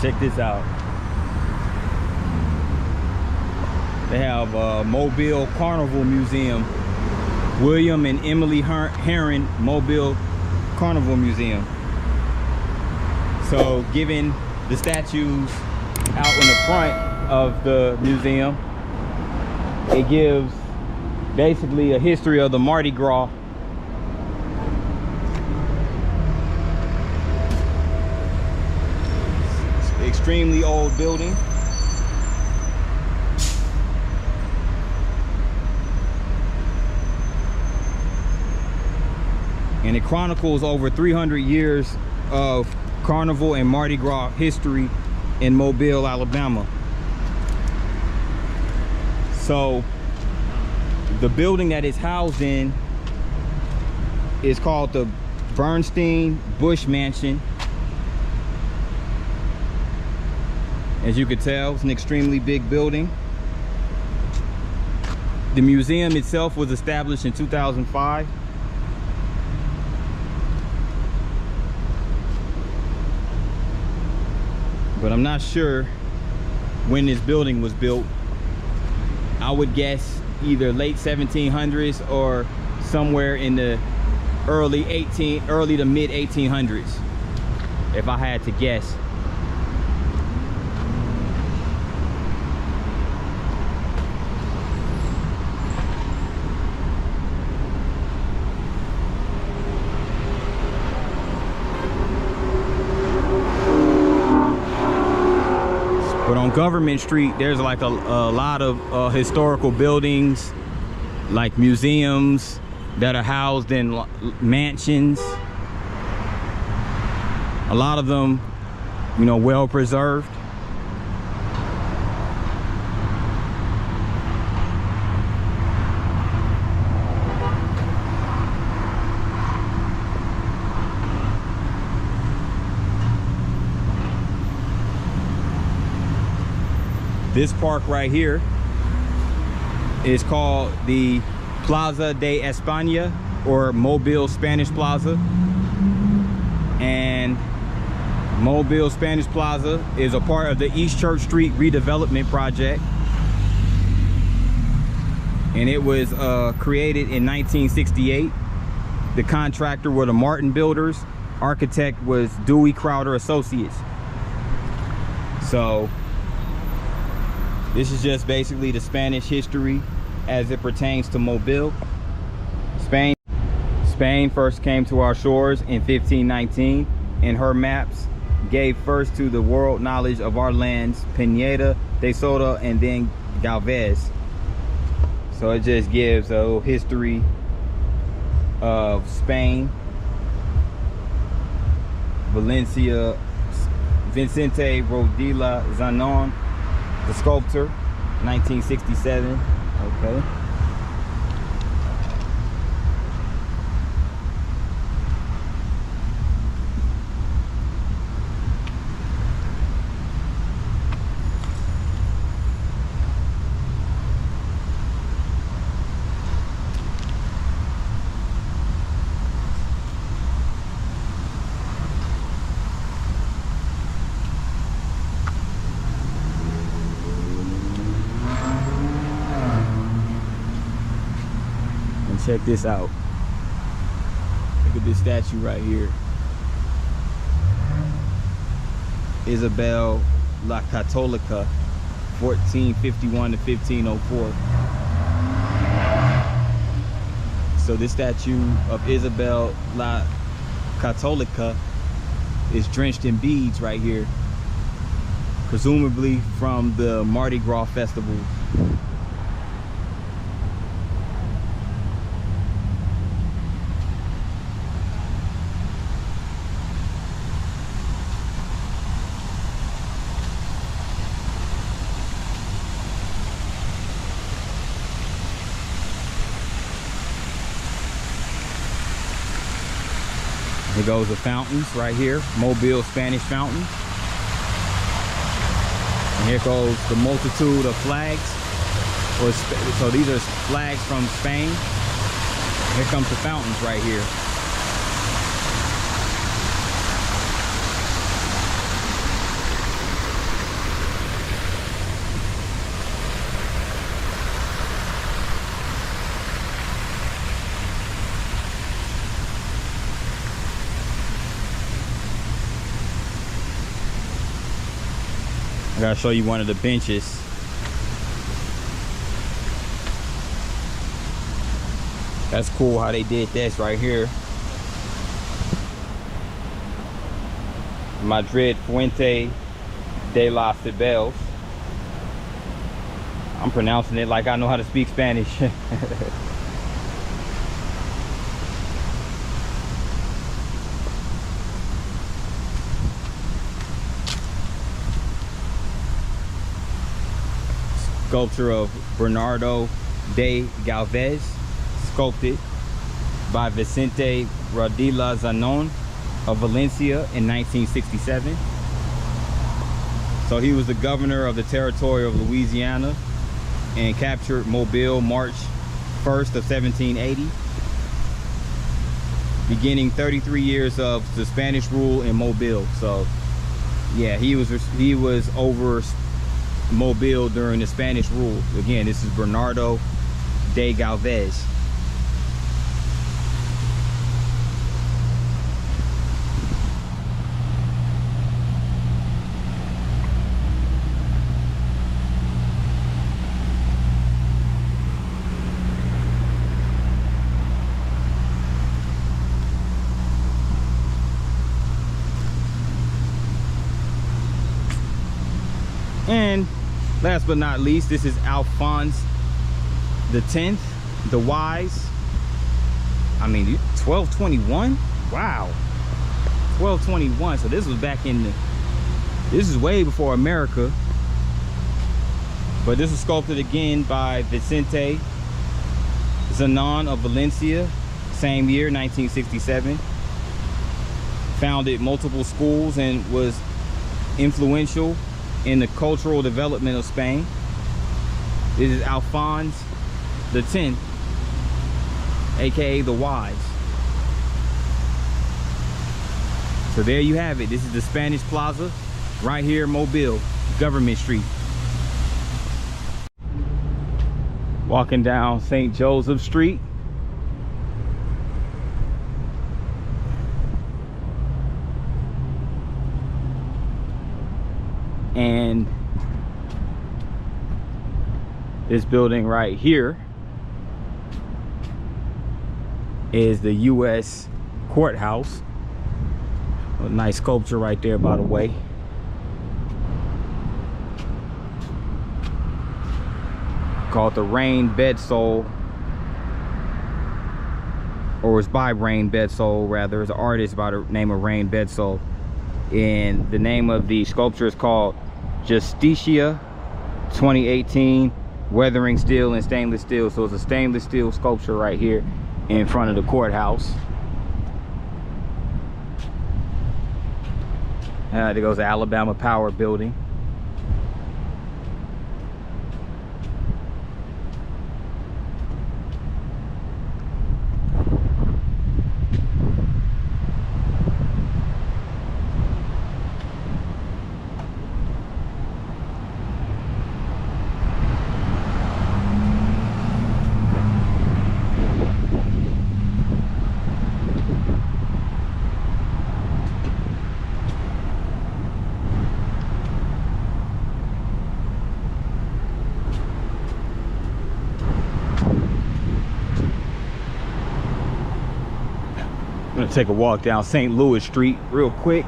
Check this out. They have a Mobile Carnival Museum. William and Emily Herron Mobile Carnival Museum. So given the statues out in the front of the museum, it gives basically a history of the Mardi Gras. Extremely old building. And it chronicles over 300 years of Carnival and Mardi Gras history in Mobile, Alabama. So the building that it's housed in is called the Bernstein Bush Mansion. As you could tell, it's an extremely big building. The museum itself was established in 2005. But I'm not sure when this building was built. I would guess either late 1700s or somewhere in the early to mid 1800s, if I had to guess. But on Government Street, there's like a lot of historical buildings, like museums that are housed in mansions. A lot of them, you know, well preserved. This park right here is called the Plaza de España, or Mobile Spanish Plaza. And Mobile Spanish Plaza is a part of the East Church Street redevelopment project. And it was created in 1968. The contractor were the Martin Builders. Architect was Dewey Crowder Associates. So this is just basically the Spanish history as it pertains to Mobile. Spain first came to our shores in 1519, and her maps gave first to the world knowledge of our lands, Pineda, de Soto, and then Galvez. So it just gives a little history of Spain. Valencia, Vicente Rodilla Zanon, the sculptor, 1967. Okay. Check this out. Look at this statue right here. Isabel La Católica, 1451 to 1504. So this statue of Isabel La Católica is drenched in beads right here, presumably from the Mardi Gras festival. Here goes the fountains right here, Mobile Spanish Fountain. And here goes the multitude of flags. So these are flags from Spain. Here comes the fountains right here. gotta show you one of the benches. That's cool how they did this right here. Madrid Fuente de las Cibeles. I'm pronouncing it like I know how to speak Spanish. Sculpture of Bernardo de Galvez, sculpted by Vicente Rodila Zanon of Valencia in 1967. So he was the governor of the territory of Louisiana and captured Mobile March 1st of 1780, beginning 33 years of the Spanish rule in Mobile. So yeah, he was over Mobile during the Spanish rule. Again, this is Bernardo de Galvez. And last but not least, this is Alphonse X, the Wise. I mean, 1221? Wow. 1221. So this was back in the, this is way before America. But this was sculpted again by Vicente Zanon of Valencia, same year, 1967. Founded multiple schools and was influential in the cultural development of Spain. This is Alphonse X, aka the Wise. So there you have it. This is the Spanish Plaza right here in Mobile, Government Street. Walking down St. Joseph Street. And this building right here is the U.S. courthouse. A nice sculpture right there, by the way. Called the Rain Bedsole, or it's by Rain Bedsole rather. It's an artist by the name of Rain Bedsole, and the name of the sculpture is called Justicia 2018 Weathering Steel and Stainless Steel. So it's a stainless steel sculpture right here in front of the courthouse. There goes the Alabama Power Building. I'm gonna take a walk down St. Louis Street real quick.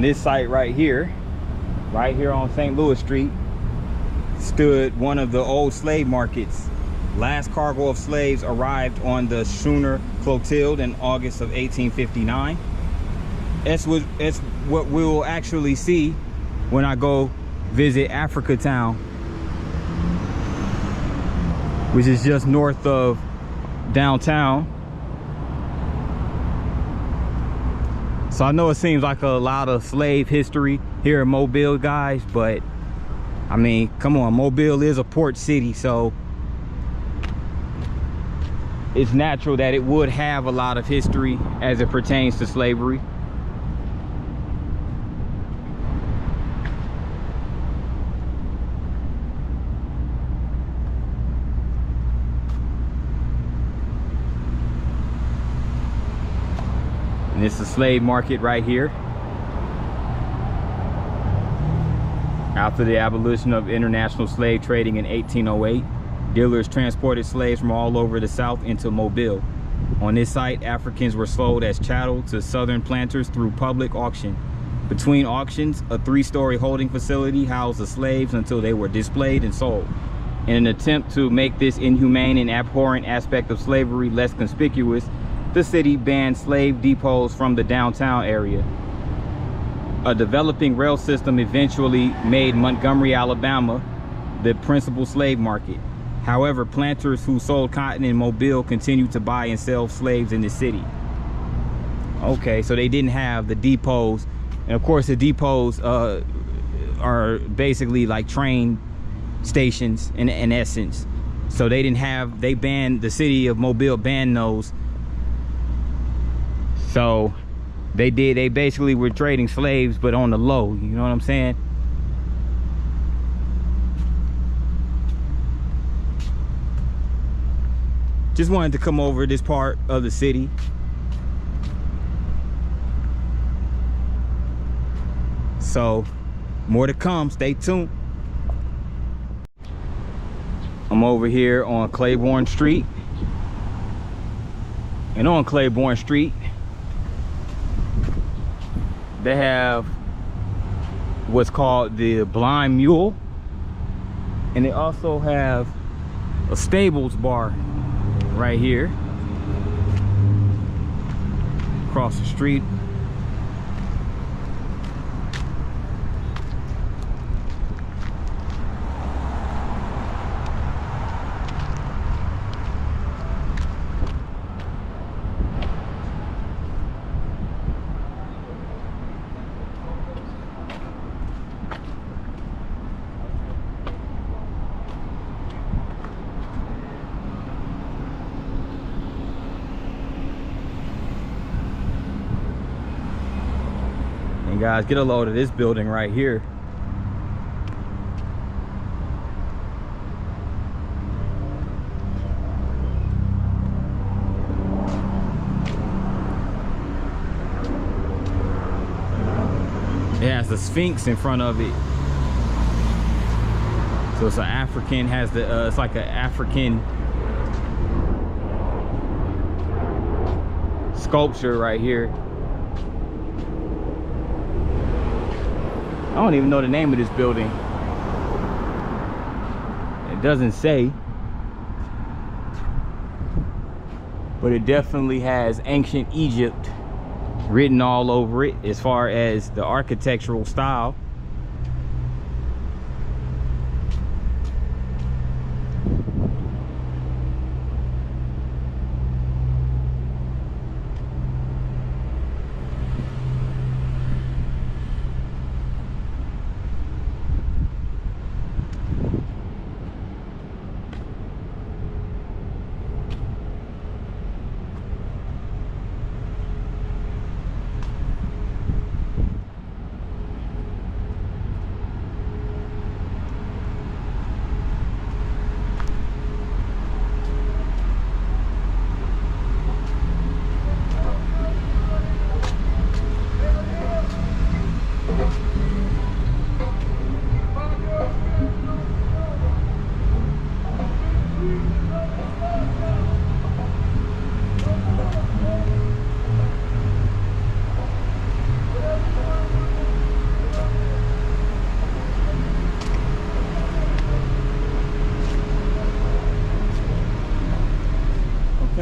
this site right here on St. Louis Street, stood one of the old slave markets. Last cargo of slaves arrived on the schooner Clotilde in August of 1859. It's what we will actually see when I go visit Africa Town, which is just north of downtown. So I know it seems like a lot of slave history here in Mobile, guys, but I mean, come on, Mobile is a port city, so it's natural that it would have a lot of history as it pertains to slavery. And it's the slave market right here. After the abolition of international slave trading in 1808, dealers transported slaves from all over the South into Mobile. On this site, Africans were sold as chattel to Southern planters through public auction. Between auctions, a 3-story holding facility housed the slaves until they were displayed and sold. In an attempt to make this inhumane and abhorrent aspect of slavery less conspicuous, the city banned slave depots from the downtown area. A developing rail system eventually made Montgomery, Alabama, the principal slave market. However, planters who sold cotton in Mobile continued to buy and sell slaves in the city. Okay, so they didn't have the depots. And of course, the depots are basically like train stations in essence. So they didn't have, they banned, the city of Mobile banned those. So they basically were trading slaves, but on the low, you know what I'm saying? Just wanted to come over this part of the city. So more to come, stay tuned. I'm over here on Claiborne Street. And on Claiborne Street, they have what's called the Blind Mule, and they also have a Stables bar right here across the street. Guys, get a load of this building right here. It has the Sphinx in front of it. So it's an African, has the it's like an African sculpture right here. I don't even know the name of this building. It doesn't say, but it definitely has ancient Egypt written all over it as far as the architectural style.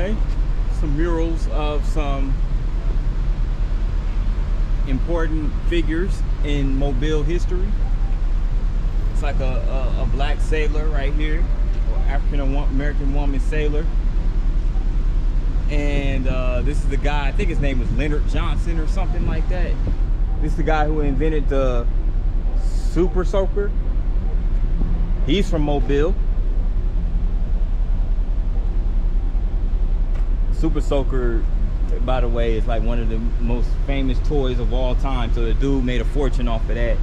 Okay, some murals of some important figures in Mobile history. It's like a black sailor right here, or African American woman sailor. And this is the guy, I think his name was Leonard Johnson or something like that. This is the guy who invented the Super Soaker. He's from Mobile. Super Soaker, by the way, is like one of the most famous toys of all time. So the dude made a fortune off of that.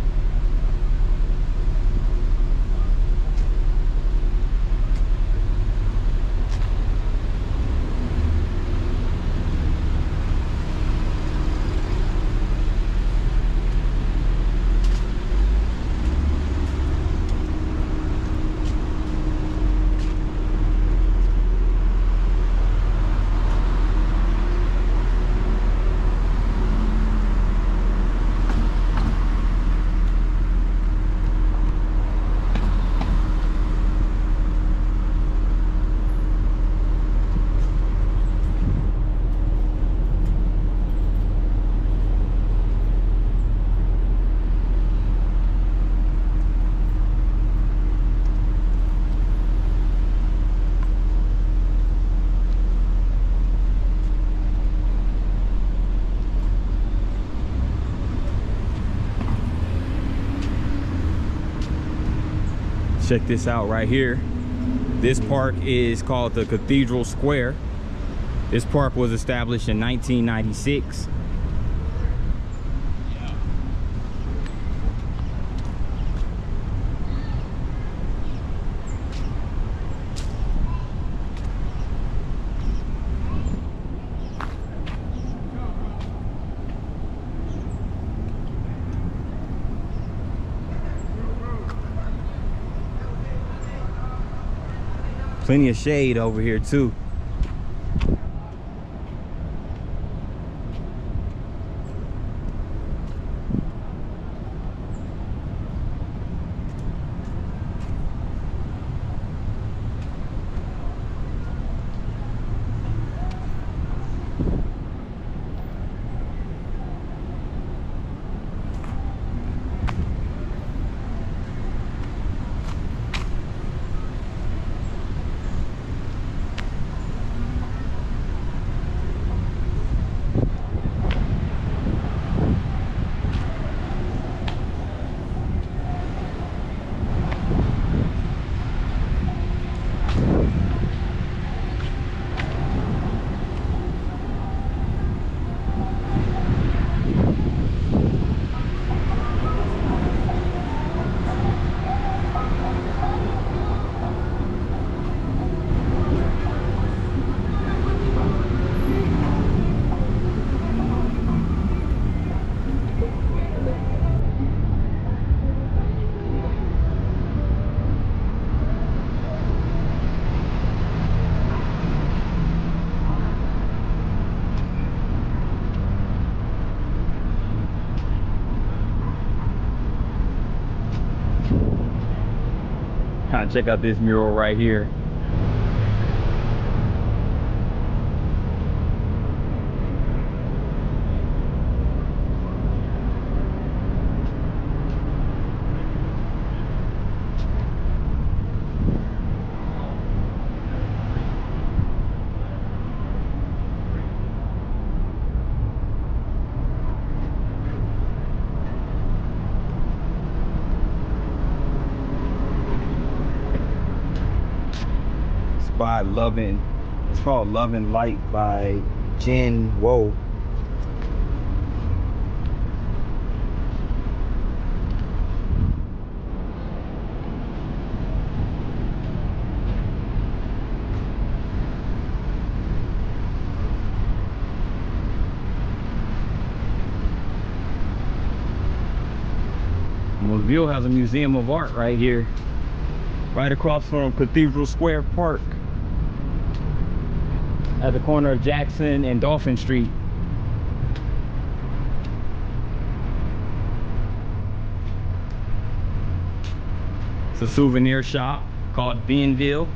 Check this out right here. This park is called the Cathedral Square. This park was established in 1996. Plenty of shade over here too. Check out this mural right here. By Loving, it's called Love and Light by Jen Woe. Mobile has a museum of art right here, right across from Cathedral Square Park, at the corner of Jackson and Dolphin Street. It's a souvenir shop called Bienville.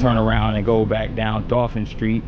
turn around and go back down Dolphin Street.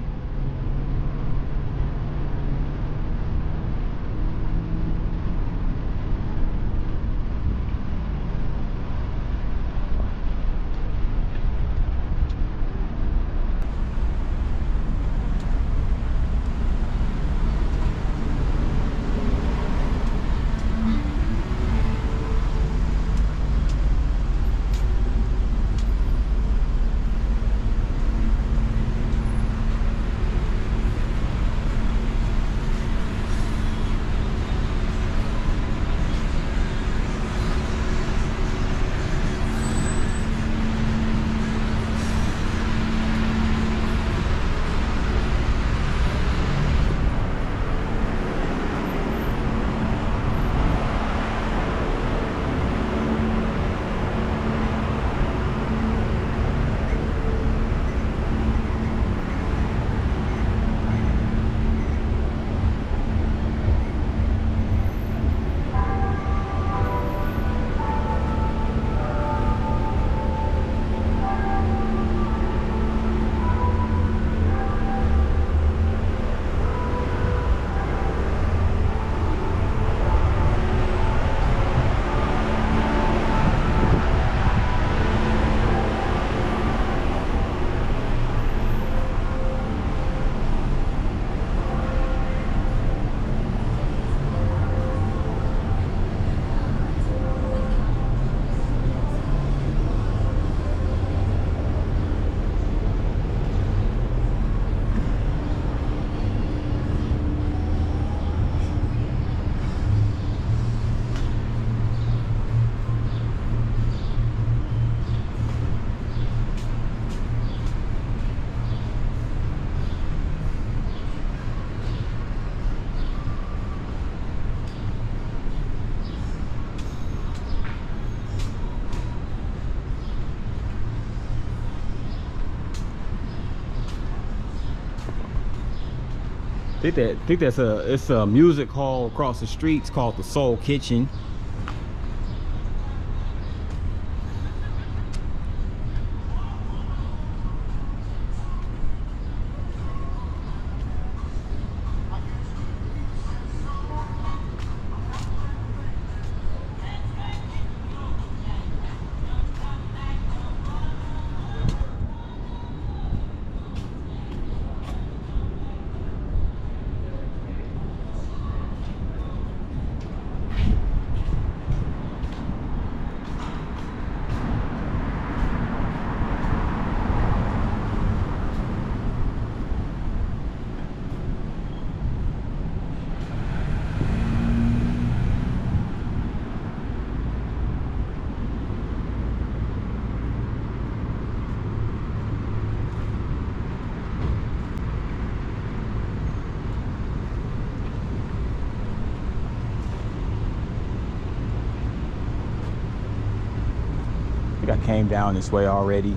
Think that's a music hall across the street. It's called the Soul Kitchen. I came down this way already.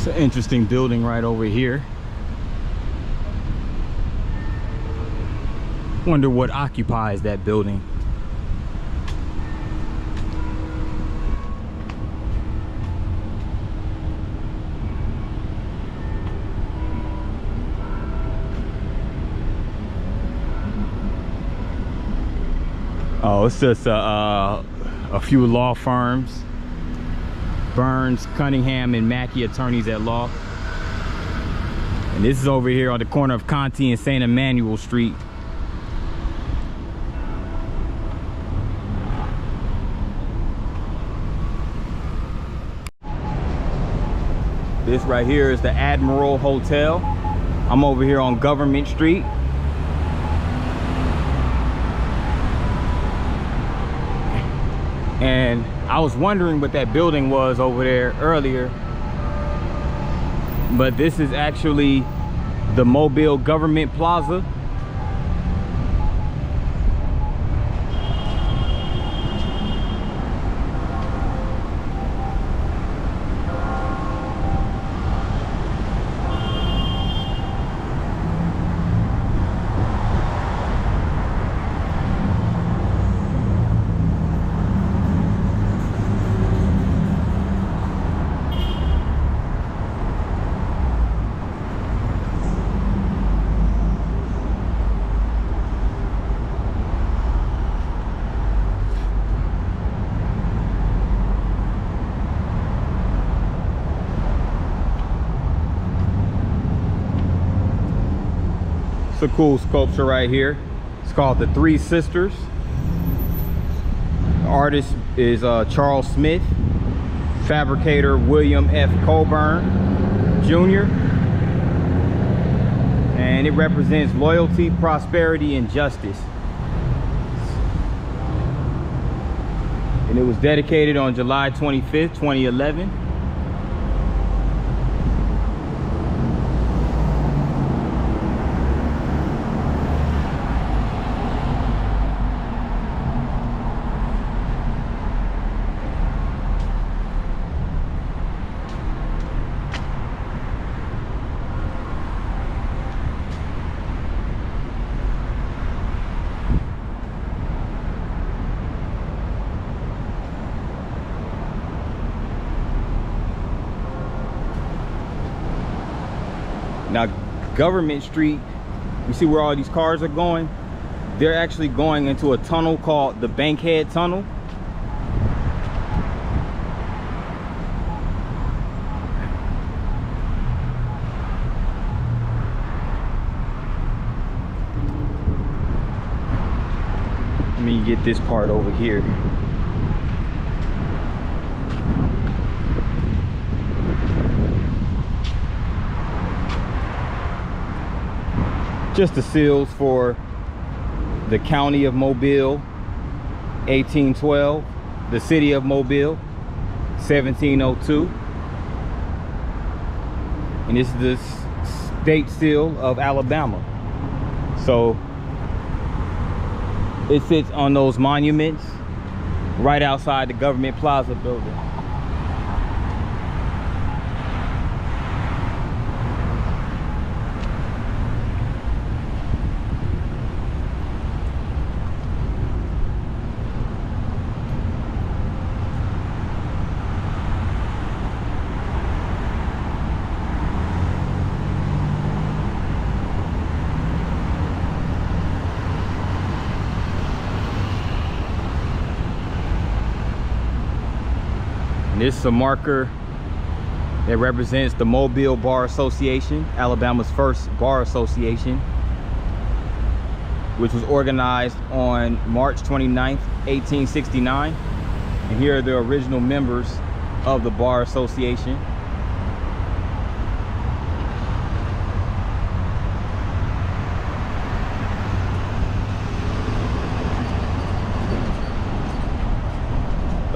It's an interesting building right over here. Wonder what occupies that building. Oh, it's just a few law firms. Burns, Cunningham, and Mackey attorneys at law. And this is over here on the corner of Conti and St. Emmanuel Street. This right here is the Admiral Hotel. I'm over here on Government Street. And I was wondering what that building was over there earlier. But this is actually the Mobile Government Plaza. A cool sculpture right here. It's called the Three Sisters. The artist is Charles Smith, fabricator William F. Colburn Jr. And it represents loyalty, prosperity, and justice. And it was dedicated on July 25th, 2011. Now, Government Street, you see where all these cars are going? They're actually going into a tunnel called the Bankhead Tunnel. Let me get this part over here. Just the seals for the County of Mobile, 1812, the City of Mobile, 1702, and this is the state seal of Alabama. So it sits on those monuments right outside the Government Plaza building. This is a marker that represents the Mobile Bar Association, Alabama's first bar association, which was organized on March 29th, 1869. And here are the original members of the bar association.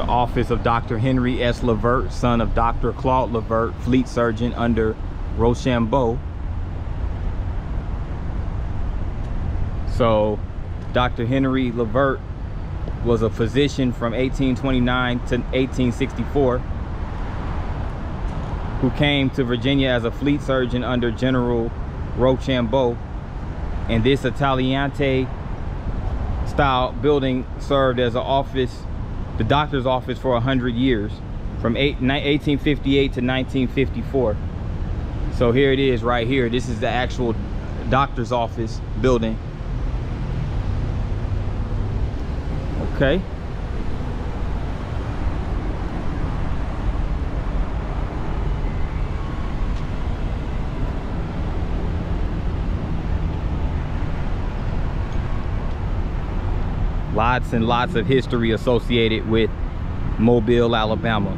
Office of Dr. Henry S. Levert, son of Dr. Claude Levert, fleet surgeon under Rochambeau. So Dr. Henry Levert was a physician from 1829 to 1864. who came to Virginia as a fleet surgeon under General Rochambeau. And this Italianate style building served as an office, the doctor's office, for 100 years, from 1858 to 1954. So here it is right here. This is the actual doctor's office building. Okay. Lots and lots of history associated with Mobile, Alabama.